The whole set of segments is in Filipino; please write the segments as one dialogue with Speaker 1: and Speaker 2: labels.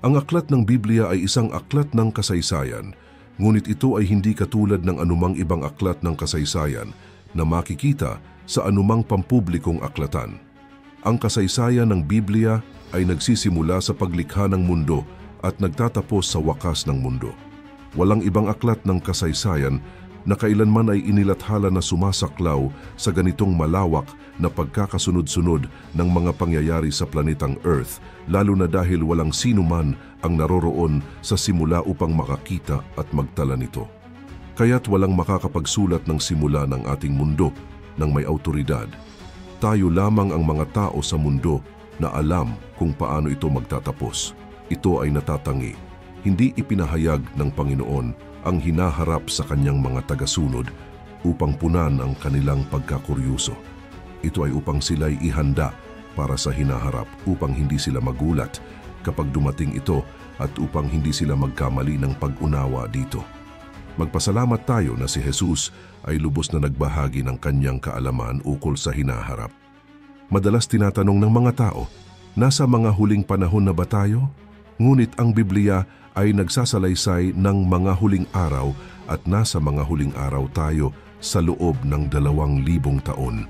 Speaker 1: Ang aklat ng Biblia ay isang aklat ng kasaysayan, ngunit ito ay hindi katulad ng anumang ibang aklat ng kasaysayan na makikita sa anumang pampublikong aklatan. Ang kasaysayan ng Biblia ay nagsisimula sa paglikha ng mundo at nagtatapos sa wakas ng mundo. Walang ibang aklat ng kasaysayan na kailanman ay inilathala na sumasaklaw sa ganitong malawak na pagkakasunod-sunod ng mga pangyayari sa planetang Earth, lalo na dahil walang sino man ang naroroon sa simula upang makakita at magtala nito. Kaya't walang makakapagsulat ng simula ng ating mundo ng may awtoridad. Tayo lamang ang mga tao sa mundo na alam kung paano ito magtatapos. Ito ay natatangi. Hindi ipinahayag ng Panginoon ang hinaharap sa kanyang mga tagasunod upang punan ang kanilang pagkakuryoso. Ito ay upang sila'y ihanda para sa hinaharap, upang hindi sila magulat kapag dumating ito at upang hindi sila magkamali ng pag-unawa dito. Magpasalamat tayo na si Jesus ay lubos na nagbahagi ng kanyang kaalaman ukol sa hinaharap. Madalas tinatanong ng mga tao, nasa mga huling panahon na ba tayo? Ngunit ang Biblia ay nagsasalaysay ng mga huling araw at nasa mga huling araw tayo sa loob ng 2,000 taon.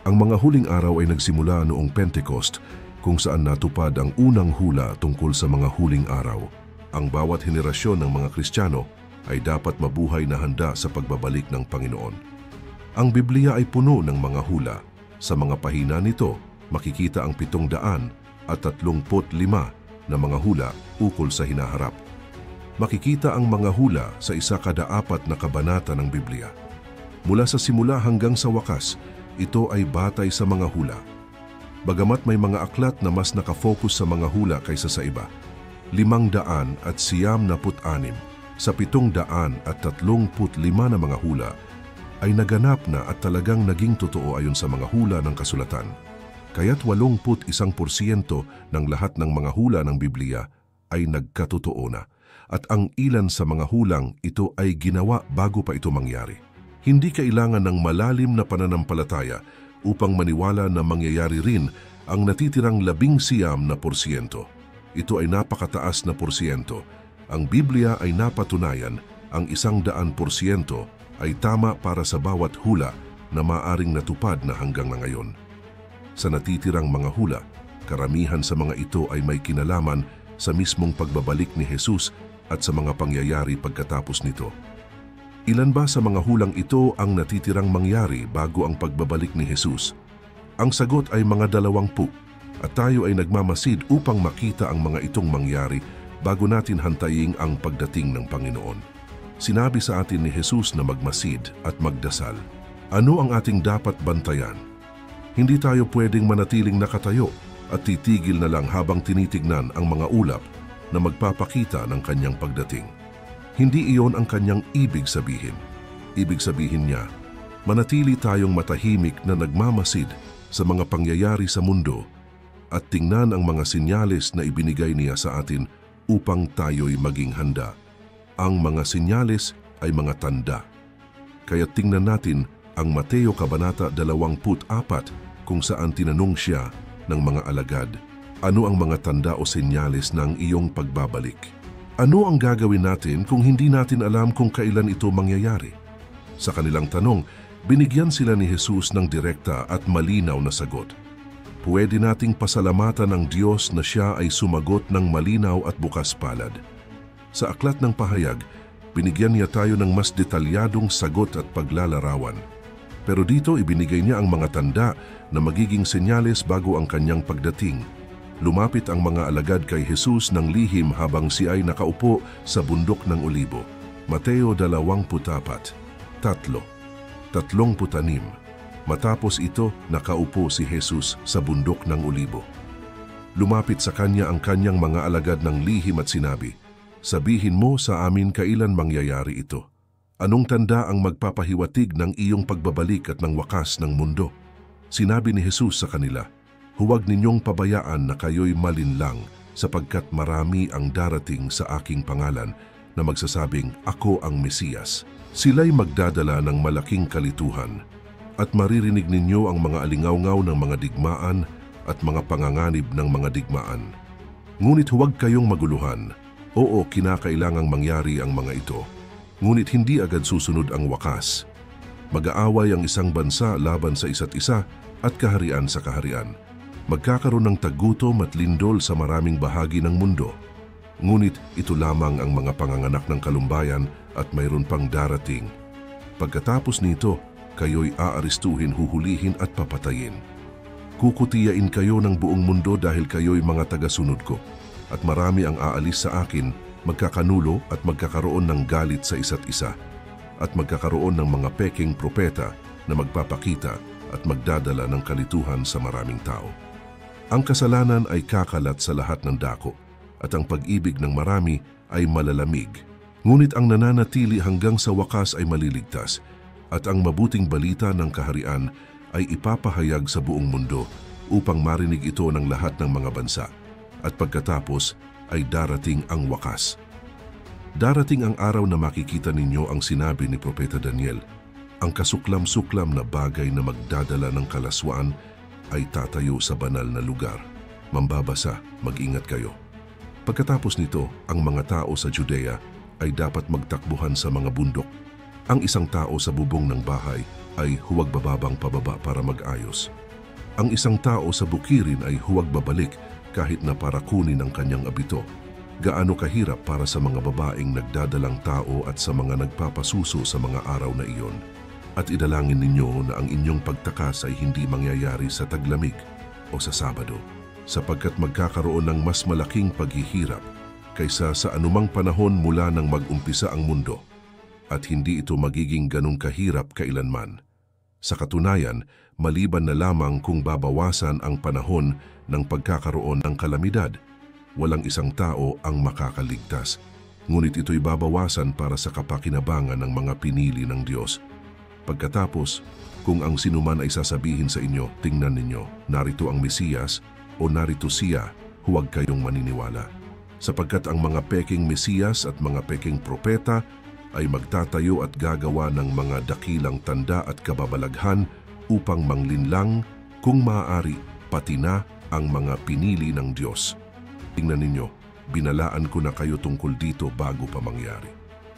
Speaker 1: Ang mga huling araw ay nagsimula noong Pentecost, kung saan natupad ang unang hula tungkol sa mga huling araw. Ang bawat henerasyon ng mga Kristiyano ay dapat mabuhay na handa sa pagbabalik ng Panginoon. Ang Biblia ay puno ng mga hula. Sa mga pahina nito, makikita ang 735 na mga hula ukol sa hinaharap. Makikita ang mga hula sa 1/4 na kabanata ng Biblia. Mula sa simula hanggang sa wakas, ito ay batay sa mga hula. Bagamat may mga aklat na mas nakafocus sa mga hula kaysa sa iba, 596 sa 735 na mga hula ay naganap na at talagang naging totoo ayon sa mga hula ng kasulatan. Kaya't 81% ng lahat ng mga hula ng Biblia ay nagkatotoo na, at ang ilan sa mga hulang ito ay ginawa bago pa ito mangyari. Hindi kailangan ng malalim na pananampalataya upang maniwala na mangyayari rin ang natitirang 19%. Ito ay napakataas na porsyento. Ang Biblia ay napatunayan ang 100% ay tama para sa bawat hula na maaring natupad na hanggang na ngayon. Sa natitirang mga hula, karamihan sa mga ito ay may kinalaman sa mismong pagbabalik ni Jesus at sa mga pangyayari pagkatapos nito. Ilan ba sa mga hulang ito ang natitirang mangyari bago ang pagbabalik ni Jesus? Ang sagot ay mga 20, at tayo ay nagmamasid upang makita ang mga itong mangyari bago natin hantayin ang pagdating ng Panginoon. Sinabi sa atin ni Jesus na magmasid at magdasal. Ano ang ating dapat bantayan? Hindi tayo pwedeng manatiling nakatayo at titigil na lang habang tinitignan ang mga ulap na magpapakita ng kanyang pagdating. Hindi iyon ang kanyang ibig sabihin. Ibig sabihin niya, manatili tayong matahimik na nagmamasid sa mga pangyayari sa mundo at tingnan ang mga senyales na ibinigay niya sa atin upang tayo'y maging handa. Ang mga senyales ay mga tanda. Kaya tingnan natin ang Mateo Kabanata 24 kung saan tinanong siya ng mga alagad, ano ang mga tanda o senyales ng iyong pagbabalik? Ano ang gagawin natin kung hindi natin alam kung kailan ito mangyayari? Sa kanilang tanong, binigyan sila ni Jesus ng direkta at malinaw na sagot. Pwede nating pasalamatan ng Diyos na siya ay sumagot ng malinaw at bukas palad. Sa aklat ng pahayag, binigyan niya tayo ng mas detalyadong sagot at paglalarawan. Pero dito ibinigay niya ang mga tanda na magiging senyales bago ang kanyang pagdating. Lumapit ang mga alagad kay Jesus ng lihim habang siya ay nakaupo sa bundok ng Olibo. Mateo 24:3. 36. Matapos ito, nakaupo si Jesus sa bundok ng Olibo. Lumapit sa kanya ang kanyang mga alagad ng lihim at sinabi, "Sabihin mo sa amin kailan mangyayari ito. Anong tanda ang magpapahiwatig ng iyong pagbabalik at ng wakas ng mundo?" Sinabi ni Jesus sa kanila, "Huwag ninyong pabayaan na kayo'y malinlang sapagkat marami ang darating sa aking pangalan na magsasabing, 'Ako ang Mesiyas.' Sila'y magdadala ng malaking kalituhan at maririnig ninyo ang mga alingawngaw ng mga digmaan at mga panganganib ng mga digmaan. Ngunit huwag kayong maguluhan. Oo, kinakailangang mangyari ang mga ito. Ngunit hindi agad susunod ang wakas. Mag-aaway ang isang bansa laban sa isa't isa at kaharian sa kaharian. Magkakaroon ng tagutom at lindol sa maraming bahagi ng mundo. Ngunit ito lamang ang mga panganganak ng kalumbayan at mayroon pang darating. Pagkatapos nito, kayo'y aaristuhin, huhulihin at papatayin. Kukutiyain kayo ng buong mundo dahil kayo'y mga tagasunod ko. At marami ang aalis sa akin, magkakanulo at magkakaroon ng galit sa isa't isa. At magkakaroon ng mga peking propeta na magpapakita at magdadala ng kalituhan sa maraming tao. Ang kasalanan ay kakalat sa lahat ng dako at ang pag-ibig ng marami ay malalamig. Ngunit ang nananatili hanggang sa wakas ay maliligtas at ang mabuting balita ng kaharian ay ipapahayag sa buong mundo upang marinig ito ng lahat ng mga bansa. At pagkatapos ay darating ang wakas. Darating ang araw na makikita ninyo ang sinabi ni Propeta Daniel. Ang kasuklam-suklam na bagay na magdadala ng kalaswaan ay tatayo sa banal na lugar. Mambabasa, mag-ingat kayo. Pagkatapos nito, ang mga tao sa Judea ay dapat magtakbuhan sa mga bundok. Ang isang tao sa bubong ng bahay ay huwag bababang pababa para mag-ayos. Ang isang tao sa bukirin ay huwag babalik kahit na para kunin ang kanyang abito. Gaano kahirap para sa mga babaeng nagdadalang tao at sa mga nagpapasuso sa mga araw na iyon. At idalangin ninyo na ang inyong pagtakas ay hindi mangyayari sa taglamig o sa Sabado, sapagkat magkakaroon ng mas malaking paghihirap kaysa sa anumang panahon mula nang mag-umpisa ang mundo, at hindi ito magiging ganong kahirap kailanman. Sa katunayan, maliban na lamang kung babawasan ang panahon ng pagkakaroon ng kalamidad, walang isang tao ang makakaligtas. Ngunit ito'y babawasan para sa kapakinabangan ng mga pinili ng Diyos. Pagkatapos, kung ang sinuman ay sasabihin sa inyo, tingnan ninyo, narito ang Mesiyas o narito siya, huwag kayong maniniwala. Sapagkat ang mga peking Mesiyas at mga peking propeta ay magtatayo at gagawa ng mga dakilang tanda at kababalaghan upang manglinlang, kung maaari, pati na ang mga pinili ng Diyos. Tingnan ninyo, binalaan ko na kayo tungkol dito bago pa mangyari.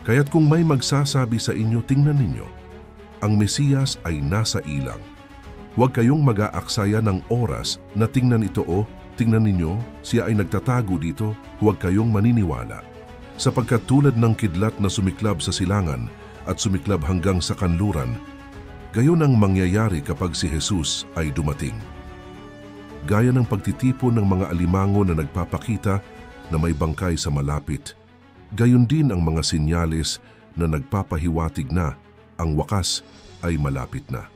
Speaker 1: Kaya't kung may magsasabi sa inyo, tingnan ninyo, ang Mesiyas ay nasa ilang. Huwag kayong mag-aaksaya ng oras na tingnan ito o tingnan ninyo, siya ay nagtatago dito, huwag kayong maniniwala. Sapagkat tulad ng kidlat na sumiklab sa silangan at sumiklab hanggang sa kanluran, gayon ang mangyayari kapag si Jesus ay dumating. Gaya ng pagtitipon ng mga alimango na nagpapakita na may bangkay sa malapit, gayon din ang mga senyales na nagpapahiwatig na ang wakas ay malapit na.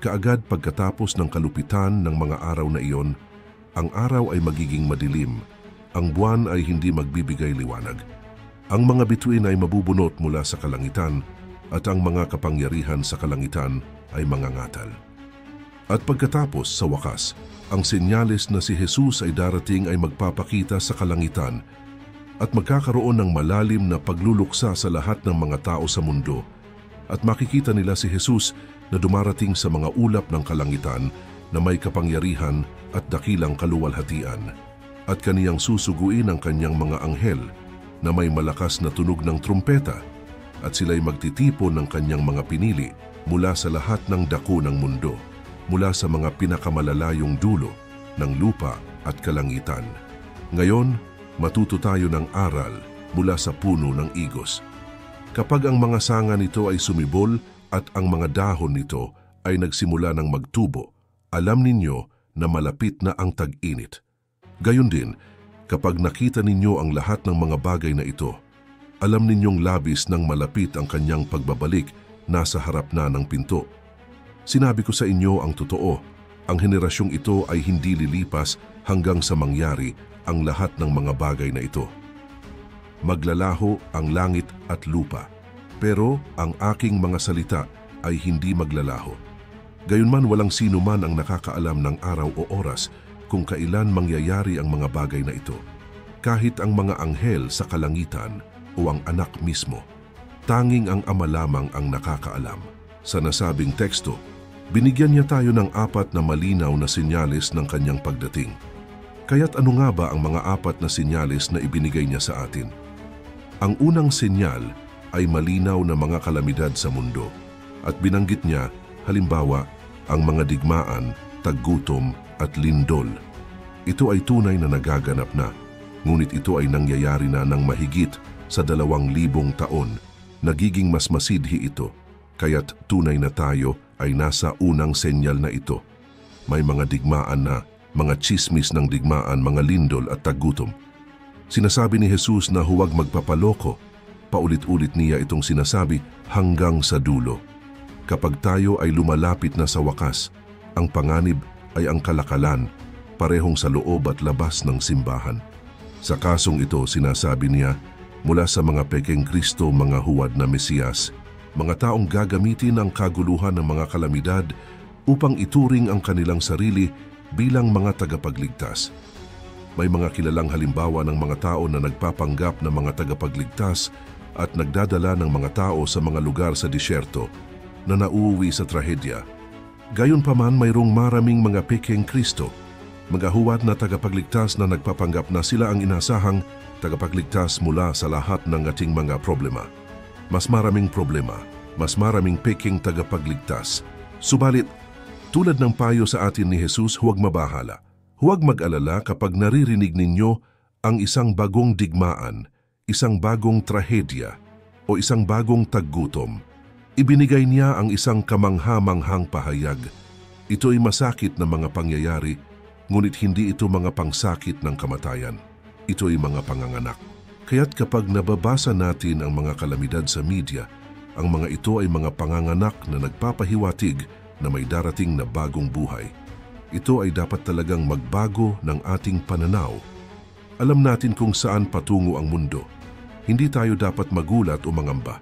Speaker 1: Kaagad pagkatapos ng kalupitan ng mga araw na iyon, ang araw ay magiging madilim, ang buwan ay hindi magbibigay liwanag. Ang mga bituin ay mabubunot mula sa kalangitan at ang mga kapangyarihan sa kalangitan ay mangangatal. At pagkatapos sa wakas, ang senyales na si Jesus ay darating ay magpapakita sa kalangitan at magkakaroon ng malalim na pagluluksa sa lahat ng mga tao sa mundo at makikita nila si Jesus na dumarating sa mga ulap ng kalangitan na may kapangyarihan at dakilang kaluwalhatian at kaniyang susuguin ang kanyang mga anghel na may malakas na tunog ng trumpeta at sila'y magtitipon ng kanyang mga pinili mula sa lahat ng dako ng mundo, mula sa mga pinakamalalayong dulo ng lupa at kalangitan. Ngayon, matuto tayo ng aral mula sa puno ng igos. Kapag ang mga sanga nito ay sumibol at ang mga dahon nito ay nagsimula ng magtubo, alam ninyo na malapit na ang tag-init. Gayon din, kapag nakita ninyo ang lahat ng mga bagay na ito, alam ninyong labis nang malapit ang kanyang pagbabalik, nasa harap na ng pinto. Sinabi ko sa inyo ang totoo, ang henerasyong ito ay hindi lilipas hanggang sa mangyari ang lahat ng mga bagay na ito. Maglalaho ang langit at lupa, pero ang aking mga salita ay hindi maglalaho. Gayunman walang sino man ang nakakaalam ng araw o oras kung kailan mangyayari ang mga bagay na ito, kahit ang mga anghel sa kalangitan o ang anak mismo. Tanging ang Ama lamang ang nakakaalam. Sa nasabing teksto, binigyan niya tayo ng 4 na malinaw na senyales ng kanyang pagdating. Kaya't ano nga ba ang mga apat na senyales na ibinigay niya sa atin? Ang unang senyal ay malinaw na mga kalamidad sa mundo. At binanggit niya, halimbawa, ang mga digmaan, taggutom at lindol. Ito ay tunay na nagaganap na, ngunit ito ay nangyayari na ng mahigit sa 2,000 taon. Nagiging mas masidhi ito, kaya't tunay na tayo ay nasa unang senyal na ito. May mga digmaan na, mga tsismis ng digmaan, mga lindol at taggutom. Sinasabi ni Jesus na huwag magpapaloko. Paulit-ulit niya itong sinasabi hanggang sa dulo. Kapag tayo ay lumalapit na sa wakas, ang panganib ay ang kalakalan, parehong sa loob at labas ng simbahan. Sa kasong ito, sinasabi niya, mula sa mga pekeng Kristo, mga huwad na Mesiyas, mga taong gagamitin ang kaguluhan ng mga kalamidad upang ituring ang kanilang sarili bilang mga tagapagligtas. May mga kilalang halimbawa ng mga tao na nagpapanggap na mga tagapagligtas at nagdadala ng mga tao sa mga lugar sa disyerto na nauuwi sa trahedya. Gayunpaman, mayroong maraming mga pekeng Kristo, mga huwad na tagapagligtas na nagpapanggap na sila ang inasahang tagapagligtas mula sa lahat ng ating mga problema. Mas maraming problema, mas maraming pekeng tagapagligtas. Subalit, tulad ng payo sa atin ni Jesus, huwag mabahala. Huwag mag-alala kapag naririnig ninyo ang isang bagong digmaan, isang bagong trahedya o isang bagong taggutom. Ibinigay niya ang isang kamangha-manghang pahayag. Ito ay masakit na mga pangyayari, ngunit hindi ito mga pangsakit ng kamatayan. Ito ay mga panganganak. Kaya't kapag nababasa natin ang mga kalamidad sa media, ang mga ito ay mga panganganak na nagpapahiwatig na may darating na bagong buhay. Ito ay dapat talagang magbago ng ating pananaw. Alam natin kung saan patungo ang mundo. Hindi tayo dapat magulat o mangamba.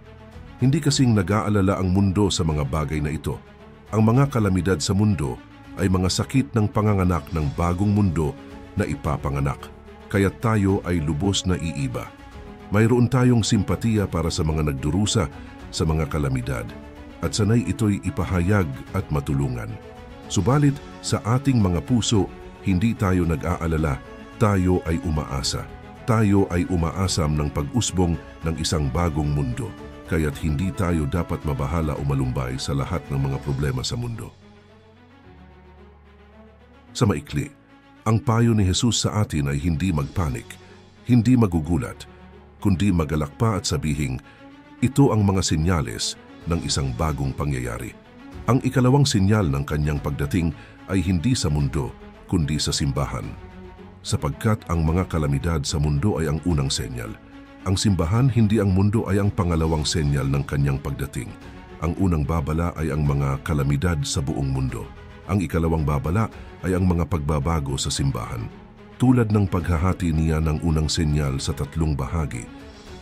Speaker 1: Hindi kasing nag-aalala ang mundo sa mga bagay na ito. Ang mga kalamidad sa mundo ay mga sakit ng panganganak ng bagong mundo na ipapanganak. Kaya tayo ay lubos na iiba. Mayroon tayong simpatiya para sa mga nagdurusa sa mga kalamidad, at sanay ito'y ipahayag at matulungan. Subalit sa ating mga puso, hindi tayo nag-aalala, tayo ay umaasa. Tayo ay umaasam ng pag-usbong ng isang bagong mundo, kaya't hindi tayo dapat mabahala o malumbay sa lahat ng mga problema sa mundo. Sa maikli, ang payo ni Jesus sa atin ay hindi magpanik, hindi magugulat, kundi magalak pa at sabihing, ito ang mga senyales ng isang bagong pangyayari. Ang ikalawang senyal ng kanyang pagdating ay hindi sa mundo, kundi sa simbahan. Sapagkat ang mga kalamidad sa mundo ay ang unang senyal. Ang simbahan, hindi ang mundo, ay ang pangalawang senyal ng kanyang pagdating. Ang unang babala ay ang mga kalamidad sa buong mundo. Ang ikalawang babala ay ang mga pagbabago sa simbahan. Tulad ng paghahati niya ng unang senyal sa 3 bahagi,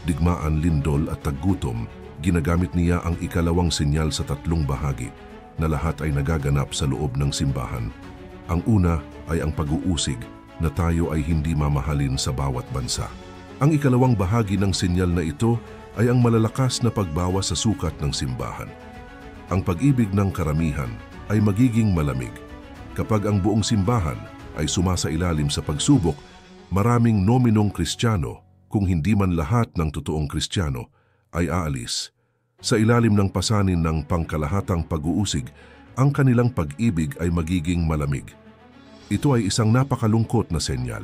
Speaker 1: digmaan, lindol at taggutom, ginagamit niya ang ikalawang senyal sa 3 bahagi na lahat ay nagaganap sa loob ng simbahan. Ang una ay ang pag-uusig na tayo ay hindi mamahalin sa bawat bansa. Ang ikalawang bahagi ng senyal na ito ay ang malalakas na pagbawas sa sukat ng simbahan. Ang pag-ibig ng karamihan ay magiging malamig. Kapag ang buong simbahan ay sumasailalim sa pagsubok, maraming nominong Kristiyano, kung hindi man lahat ng totoong Kristiyano, ay aalis. Sa ilalim ng pasanin ng pangkalahatang pag-uusig, ang kanilang pag-ibig ay magiging malamig. Ito ay isang napakalungkot na senyal.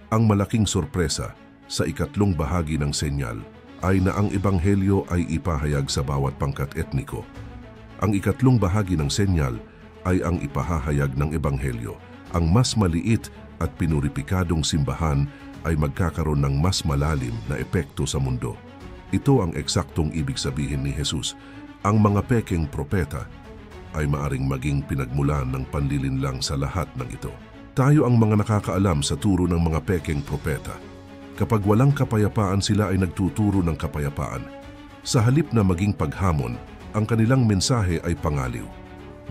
Speaker 1: Ang malaking sorpresa sa ikatlong bahagi ng senyal ay na ang ebanghelyo ay ipahayag sa bawat pangkat etniko. Ang ikatlong bahagi ng senyal ay ang ipahahayag ng ebanghelyo. Ang mas maliit at pinuripikadong simbahan ay magkakaroon ng mas malalim na epekto sa mundo. Ito ang eksaktong ibig sabihin ni Jesus. Ang mga pekeng propeta ay maaring maging pinagmulan ng panlilinlang sa lahat ng ito. Tayo ang mga nakakaalam sa turo ng mga pekeng propeta. Kapag walang kapayapaan, sila ay nagtuturo ng kapayapaan. Sa halip na maging paghamon, ang kanilang mensahe ay pangaliw.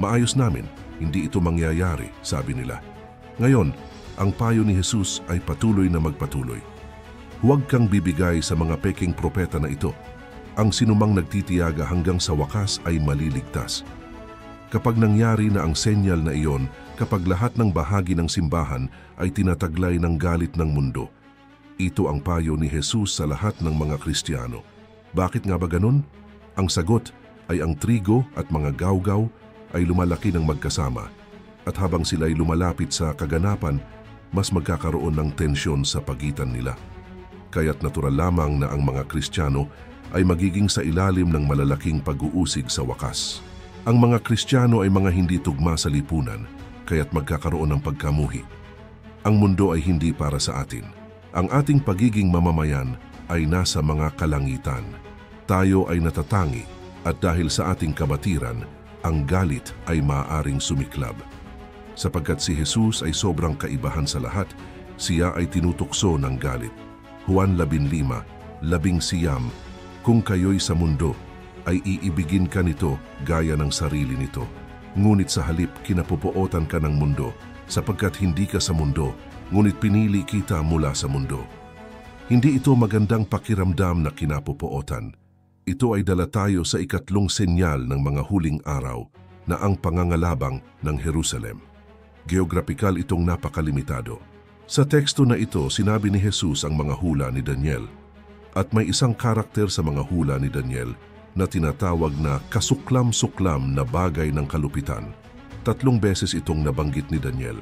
Speaker 1: Maayos namin, hindi ito mangyayari, sabi nila. Ngayon, ang payo ni Jesus ay patuloy na magpatuloy. Huwag kang bibigay sa mga pekeng propeta na ito. Ang sinumang nagtitiyaga hanggang sa wakas ay maliligtas. Kapag nangyari na ang senyal na iyon, kapag lahat ng bahagi ng simbahan ay tinataglay ng galit ng mundo. Ito ang payo ni Jesus sa lahat ng mga Kristiyano. Bakit nga ba ganun? Ang sagot ay ang trigo at mga gawgaw ay lumalaki ng magkasama, at habang sila ay lumalapit sa kaganapan, mas magkakaroon ng tensyon sa pagitan nila. Kaya't natural lamang na ang mga Kristiyano ay magiging sa ilalim ng malalaking pag-uusig sa wakas. Ang mga Kristiyano ay mga hindi tugma sa lipunan, kaya't magkakaroon ng pagkamuhi. Ang mundo ay hindi para sa atin. Ang ating pagiging mamamayan ay nasa mga kalangitan. Tayo ay natatangi, at dahil sa ating kabatiran, ang galit ay maaaring sumiklab. Sapagkat si Jesus ay sobrang kaibahan sa lahat, siya ay tinutukso ng galit. Juan 15:19, kung kayo'y sa mundo, ay iibigin ka nito gaya ng sarili nito. Ngunit sa halip kinapupuotan ka ng mundo, sapagkat hindi ka sa mundo, ngunit pinili kita mula sa mundo. Hindi ito magandang pakiramdam na kinapupuotan. Ito ay dala tayo sa ikatlong senyal ng mga huling araw na ang pangangalabang ng Jerusalem. Geograpikal itong napakalimitado. Sa teksto na ito, sinabi ni Jesus ang mga hula ni Daniel. At may isang karakter sa mga hula ni Daniel na tinatawag na kasuklam-suklam na bagay ng kalupitan. 3 beses itong nabanggit ni Daniel.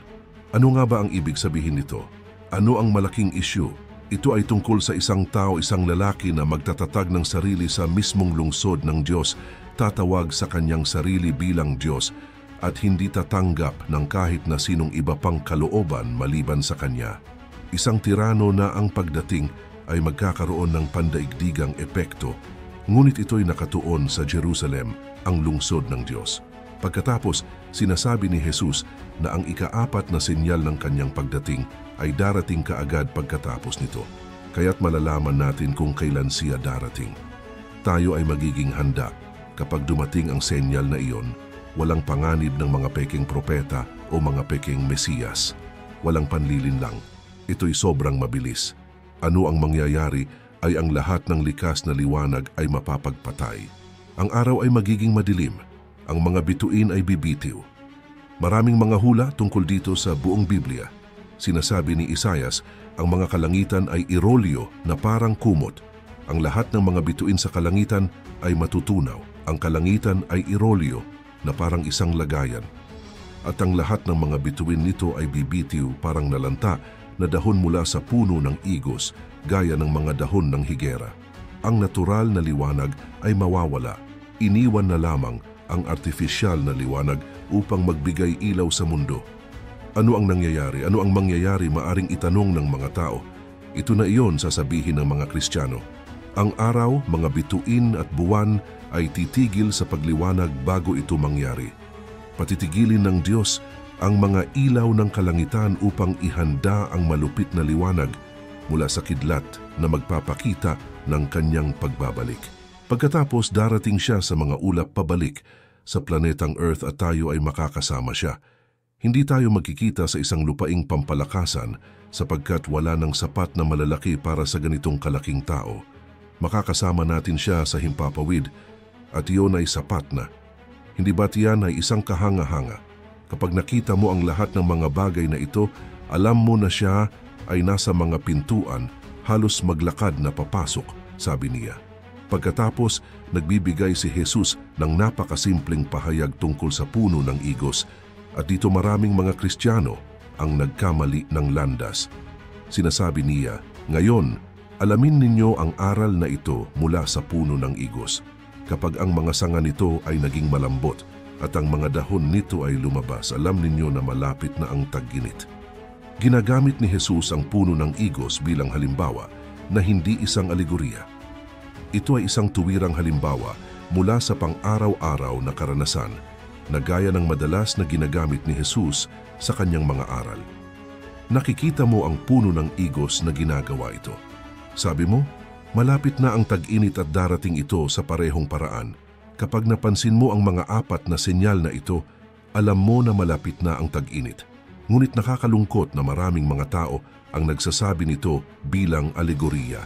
Speaker 1: Ano nga ba ang ibig sabihin nito? Ano ang malaking issue? Ito ay tungkol sa isang tao, isang lalaki na magtatatag ng sarili sa mismong lungsod ng Diyos, tatawag sa kanyang sarili bilang Diyos, at hindi tatanggap ng kahit na sinong iba pang kalooban maliban sa kanya. Isang tirano na ang pagdating ay magkakaroon ng pandaigdigang epekto, ngunit ito'y nakatuon sa Jerusalem, ang lungsod ng Diyos. Pagkatapos, sinasabi ni Jesus na ang ika-4 na senyal ng kanyang pagdating ay darating kaagad pagkatapos nito. Kaya't malalaman natin kung kailan siya darating. Tayo ay magiging handa kapag dumating ang senyal na iyon. Walang panganib ng mga peking propeta o mga peking mesiyas. Walang panlilinlang. Ito'y sobrang mabilis. Ano ang mangyayari ay ang lahat ng likas na liwanag ay mapapagpatay. Ang araw ay magiging madilim. Ang mga bituin ay bibitiw. Maraming mga hula tungkol dito sa buong Biblia. Sinasabi ni Isaias, ang mga kalangitan ay irolyo na parang kumot. Ang lahat ng mga bituin sa kalangitan ay matutunaw. Ang kalangitan ay irolyo na parang isang lagayan. At ang lahat ng mga bituin nito ay bibitiw parang nalanta na dahon mula sa puno ng igos, gaya ng mga dahon ng higera. Ang natural na liwanag ay mawawala. Iniwan na lamang ang artificial na liwanag upang magbigay ilaw sa mundo. Ano ang nangyayari? Ano ang mangyayari maaring itanong ng mga tao? Ito na iyon sasabihin ng mga Kristiyano. Ang araw, mga bituin at buwan ay titigil sa pagliwanag bago ito mangyari. Patitigilin ng Diyos ang mga ilaw ng kalangitan upang ihanda ang malupit na liwanag mula sa kidlat na magpapakita ng kanyang pagbabalik. Pagkatapos darating siya sa mga ulap pabalik sa planetang Earth at tayo ay makakasama siya. Hindi tayo magkikita sa isang lupaing pampalakasan sapagkat wala ng sapat na malalaki para sa ganitong kalaking tao. Makakasama natin siya sa himpapawid at iyon ay sapat na. Hindi ba't yan ay isang kahanga-hanga? Kapag nakita mo ang lahat ng mga bagay na ito, alam mo na siya ay nasa mga pintuan, halos maglakad na papasok, sabi niya. Pagkatapos, nagbibigay si Jesus ng napakasimpleng pahayag tungkol sa puno ng igos at dito maraming mga Kristiyano ang nagkamali ng landas. Sinasabi niya, ngayon, alamin ninyo ang aral na ito mula sa puno ng igos. Kapag ang mga sanga nito ay naging malambot at ang mga dahon nito ay lumabas, alam ninyo na malapit na ang tag-init. Ginagamit ni Jesus ang puno ng igos bilang halimbawa na hindi isang alegorya. Ito ay isang tuwirang halimbawa mula sa pang-araw-araw na karanasan na gaya ng madalas na ginagamit ni Jesus sa kanyang mga aral. Nakikita mo ang puno ng igos na ginagawa ito. Sabi mo, malapit na ang tag-init at darating ito sa parehong paraan. Kapag napansin mo ang mga 4 na senyal na ito, alam mo na malapit na ang tag-init. Ngunit nakakalungkot na maraming mga tao ang nagsasabi nito bilang alegorya.